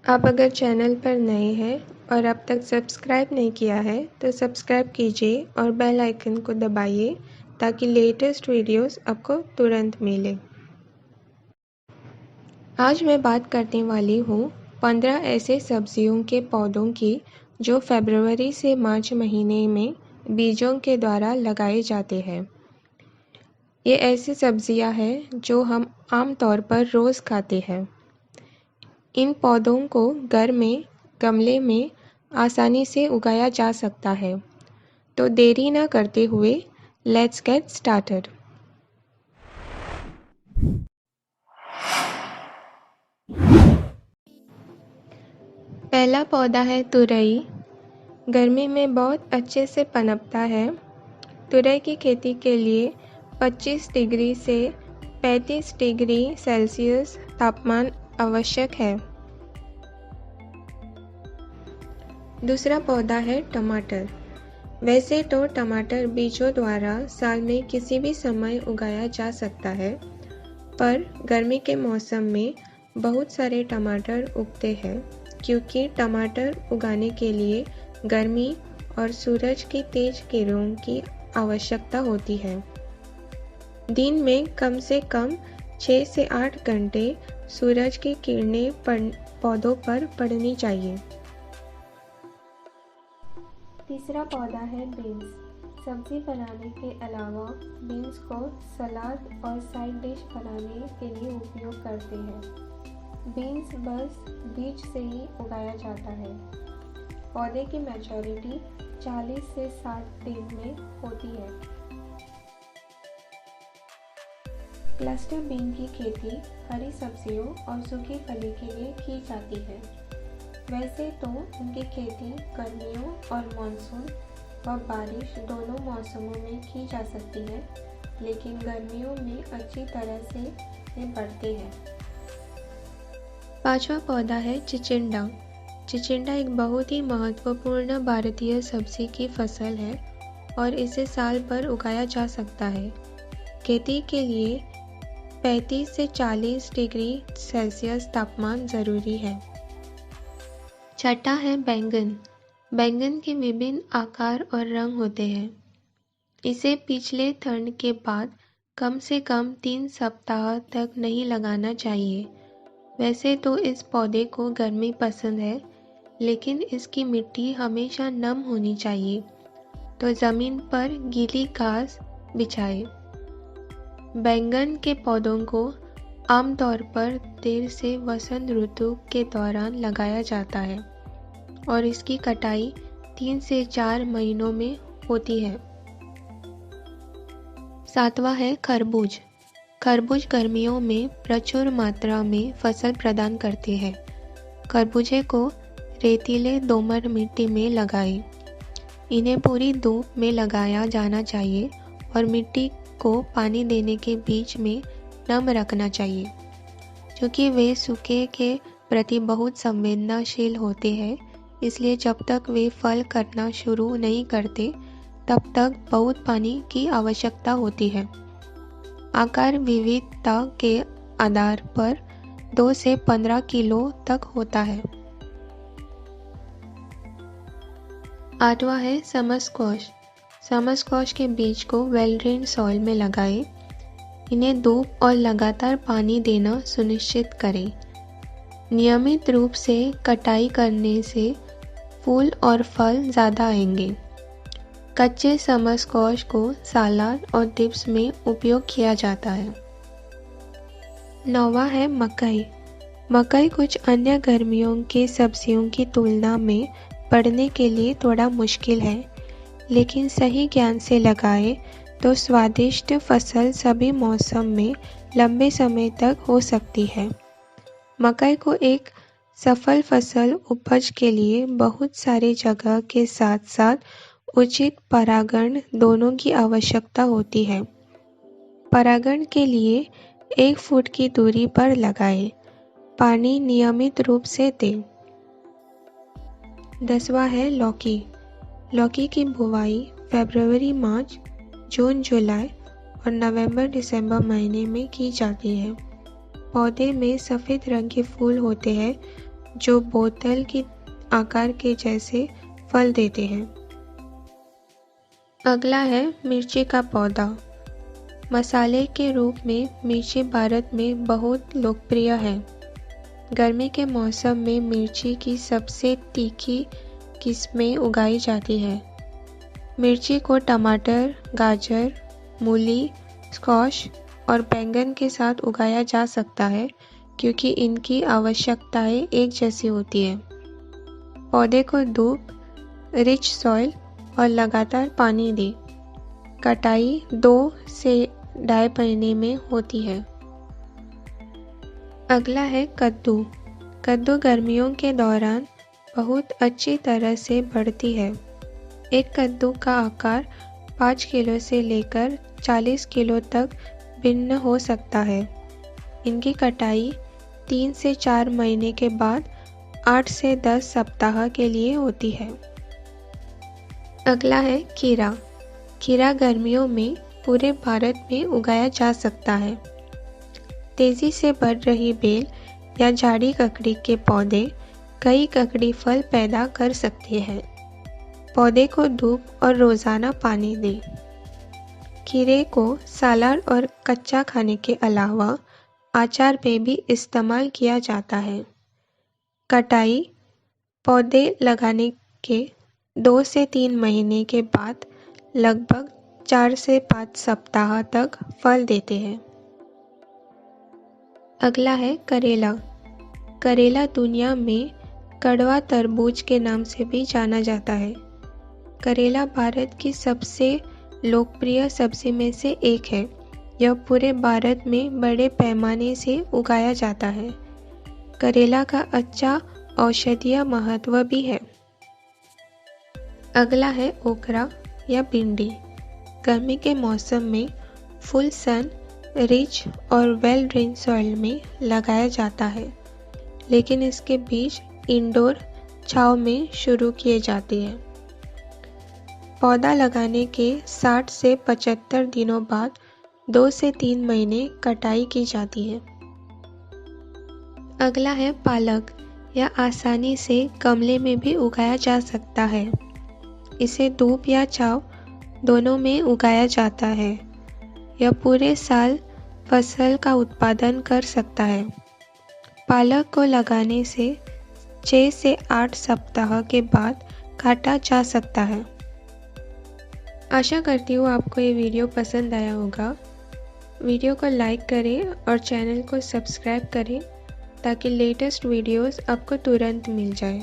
आप अगर चैनल पर नए हैं और अब तक सब्सक्राइब नहीं किया है तो सब्सक्राइब कीजिए और बेल आइकन को दबाइए ताकि लेटेस्ट वीडियोस आपको तुरंत मिले। आज मैं बात करने वाली हूँ 15 ऐसे सब्जियों के पौधों की जो फरवरी से मार्च महीने में बीजों के द्वारा लगाए जाते हैं। ये ऐसी सब्जियाँ हैं जो हम आम तौर पर रोज़ खाते हैं। इन पौधों को घर में गमले में आसानी से उगाया जा सकता है। तो देरी ना करते हुए लेट्स गेट स्टार्टेड। पहला पौधा है तुरई। गर्मी में बहुत अच्छे से पनपता है। तुरई की खेती के लिए 25 डिग्री से 35 डिग्री सेल्सियस तापमान आवश्यक है। दूसरा पौधा है टमाटर। वैसे तो टमाटर बीजों द्वारा साल में किसी भी समय उगाया जा सकता है, पर गर्मी के मौसम में बहुत सारे टमाटर उगते हैं क्योंकि टमाटर उगाने के लिए गर्मी और सूरज की तेज किरणों की आवश्यकता होती है। दिन में कम से कम 6 से 8 घंटे सूरज की किरणें पौधों पर पड़नी चाहिए। तीसरा पौधा है बीन्स। सब्जी बनाने के अलावा बीन्स को सलाद और साइड डिश बनाने के लिए उपयोग करते हैं। बीन्स बस बीज से ही उगाया जाता है। पौधे की मैच्योरिटी 40 से 60 दिन में होती है। क्लस्टर बीन की खेती हरी सब्जियों और सूखी फली के लिए की जाती है। वैसे तो उनकी खेती गर्मियों और मानसून व बारिश दोनों मौसमों में की जा सकती है, लेकिन गर्मियों में अच्छी तरह से ये बढ़ते हैं। पांचवा पौधा है चिचिंडा। चिचिंडा एक बहुत ही महत्वपूर्ण भारतीय सब्जी की फसल है और इसे साल भर उगाया जा सकता है। खेती के लिए 35 से 40 डिग्री सेल्सियस तापमान ज़रूरी है। छठा है बैंगन। बैंगन के विभिन्न आकार और रंग होते हैं। इसे पिछले ठंड के बाद कम से कम 3 सप्ताह तक नहीं लगाना चाहिए। वैसे तो इस पौधे को गर्मी पसंद है, लेकिन इसकी मिट्टी हमेशा नम होनी चाहिए, तो ज़मीन पर गीली घास बिछाएं। बैंगन के पौधों को आमतौर पर देर से वसंत ऋतु के दौरान लगाया जाता है और इसकी कटाई 3 से 4 महीनों में होती है। सातवां है खरबूज। खरबूज गर्मियों में प्रचुर मात्रा में फसल प्रदान करते हैं। खरबूजे को रेतीले दोमट मिट्टी में लगाएं। इन्हें पूरी धूप में लगाया जाना चाहिए और मिट्टी को पानी देने के बीच में नम रखना चाहिए, क्योंकि वे सूखे के प्रति बहुत संवेदनशील होते हैं। इसलिए जब तक वे फल करना शुरू नहीं करते तब तक बहुत पानी की आवश्यकता होती है। आकार विविधता के आधार पर 2 से 15 किलो तक होता है। आठवां है समर स्क्वैश। समर स्क्वैश के बीज को वेल ड्रेन्ड सॉइल में लगाएं। इन्हें धूप और लगातार पानी देना सुनिश्चित करें। नियमित रूप से कटाई करने से फूल और फल ज़्यादा आएंगे। कच्चे समर स्क्वैश को सलाद और डिप्स में उपयोग किया जाता है। नौवां है मकई। मकई कुछ अन्य गर्मियों के सब्जियों की तुलना में बढ़ने के लिए थोड़ा मुश्किल है, लेकिन सही ज्ञान से लगाए तो स्वादिष्ट फसल सभी मौसम में लंबे समय तक हो सकती है। मकई को एक सफल फसल उपज के लिए बहुत सारी जगह के साथ साथ उचित परागण दोनों की आवश्यकता होती है। परागण के लिए 1 फुट की दूरी पर लगाएं। पानी नियमित रूप से दें। 10वां है लौकी। लौकी की बुवाई फरवरी, मार्च, जून, जुलाई और नवंबर, दिसंबर महीने में की जाती है। पौधे में सफ़ेद रंग के फूल होते हैं। जो बोतल की आकार के जैसे फल देते हैं। अगला है मिर्ची का पौधा। मसाले के रूप में मिर्ची भारत में बहुत लोकप्रिय है। गर्मी के मौसम में मिर्ची की सबसे तीखी किस्में उगाई जाती है। मिर्ची को टमाटर, गाजर, मूली, स्क्वैश और बैंगन के साथ उगाया जा सकता है क्योंकि इनकी आवश्यकताएं एक जैसी होती हैं। पौधे को धूप, रिच सॉइल और लगातार पानी दें। कटाई 2 से 2.5 महीने में होती है। अगला है कद्दू। कद्दू गर्मियों के दौरान बहुत अच्छी तरह से बढ़ती है। एक कद्दू का आकार 5 किलो से लेकर 40 किलो तक भिन्न हो सकता है। इनकी कटाई 3 से 4 महीने के बाद 8 से 10 सप्ताह के लिए होती है। अगला है खीरा। खीरा गर्मियों में पूरे भारत में उगाया जा सकता है। तेजी से बढ़ रही बेल या झाड़ी ककड़ी के पौधे कई ककड़ी फल पैदा कर सकते हैं। पौधे को धूप और रोजाना पानी दें। खीरे को सलाद और कच्चा खाने के अलावा अचार में भी इस्तेमाल किया जाता है। कटाई पौधे लगाने के 2 से 3 महीने के बाद लगभग 4 से 5 सप्ताह तक फल देते हैं। अगला है करेला। करेला दुनिया में कड़वा तरबूज के नाम से भी जाना जाता है। करेला भारत की सबसे लोकप्रिय सब्जी में से एक है। यह पूरे भारत में बड़े पैमाने से उगाया जाता है। करेला का अच्छा औषधीय महत्व भी है। अगला है ओकरा या भिंडी। गर्मी के मौसम में फुल सन, रिच और वेल ड्रेन सॉइल में लगाया जाता है, लेकिन इसके बीज इंडोर छांव में शुरू किए जाते हैं। पौधा लगाने के 60 से 75 दिनों बाद 2 से 3 महीने कटाई की जाती है। अगला है पालक। यह आसानी से गमले में भी उगाया जा सकता है। इसे धूप या छांव दोनों में उगाया जाता है। यह पूरे साल फसल का उत्पादन कर सकता है। पालक को लगाने से 6 से 8 सप्ताह के बाद काटा जा सकता है। आशा करती हूँ आपको ये वीडियो पसंद आया होगा। वीडियो को लाइक करें और चैनल को सब्सक्राइब करें ताकि लेटेस्ट वीडियोस आपको तुरंत मिल जाए।